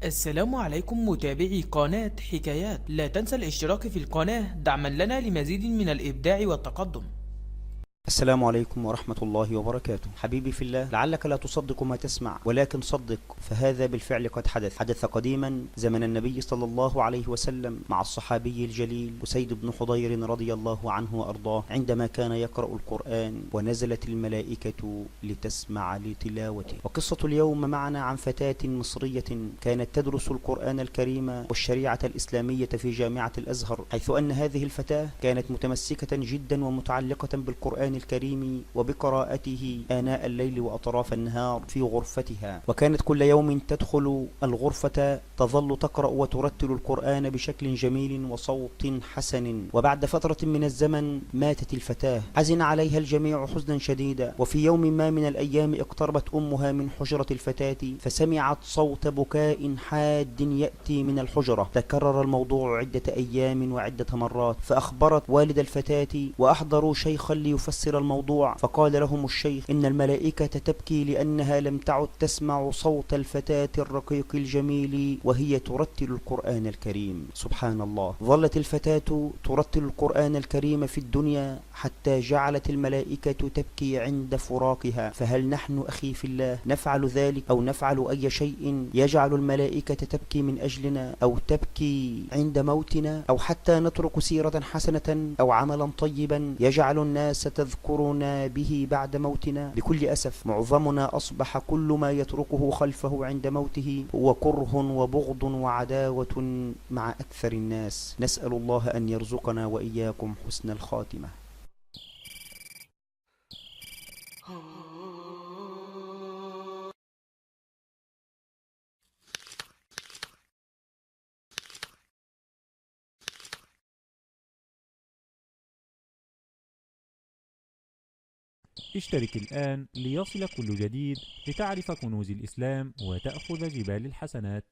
السلام عليكم متابعي قناة حكايات. لا تنسى الاشتراك في القناة دعما لنا لمزيد من الإبداع والتقدم. السلام عليكم ورحمة الله وبركاته. حبيبي في الله، لعلك لا تصدق ما تسمع، ولكن صدق فهذا بالفعل قد حدث قديما زمن النبي صلى الله عليه وسلم مع الصحابي الجليل أسيد بن حضير رضي الله عنه وأرضاه، عندما كان يقرأ القرآن ونزلت الملائكة لتسمع لتلاوته. وقصة اليوم معنا عن فتاة مصرية كانت تدرس القرآن الكريم والشريعة الإسلامية في جامعة الأزهر، حيث أن هذه الفتاة كانت متمسكة جدا ومتعلقة بالقرآن الكريم وبقراءته آناء الليل وأطراف النهار في غرفتها، وكانت كل يوم تدخل الغرفة تظل تقرأ وترتل القرآن بشكل جميل وصوت حسن. وبعد فترة من الزمن ماتت الفتاة، حزن عليها الجميع حزنا شديدا. وفي يوم ما من الأيام اقتربت أمها من حجرة الفتاة فسمعت صوت بكاء حاد يأتي من الحجرة. تكرر الموضوع عدة أيام وعدة مرات، فأخبرت والد الفتاة وأحضروا شيخا ليفسر الموضوع، فقال لهم الشيخ إن الملائكة تبكي لأنها لم تعد تسمع صوت الفتاة الرقيق الجميل وهي ترتل القرآن الكريم. سبحان الله، ظلت الفتاة ترتل القرآن الكريم في الدنيا حتى جعلت الملائكة تبكي عند فراقها. فهل نحن أخي في الله نفعل ذلك أو نفعل أي شيء يجعل الملائكة تبكي من أجلنا أو تبكي عند موتنا، أو حتى نترك سيرة حسنة أو عملا طيبا يجعل الناس تذكرنا به بعد موتنا؟ بكل أسف معظمنا أصبح كل ما يتركه خلفه عند موته هو كره وبغض وعداوة مع أكثر الناس. نسأل الله أن يرزقنا وإياكم حسن الخاتمة. اشترك الآن ليصل كل جديد لتعرف كنوز الإسلام وتأخذ جبال الحسنات.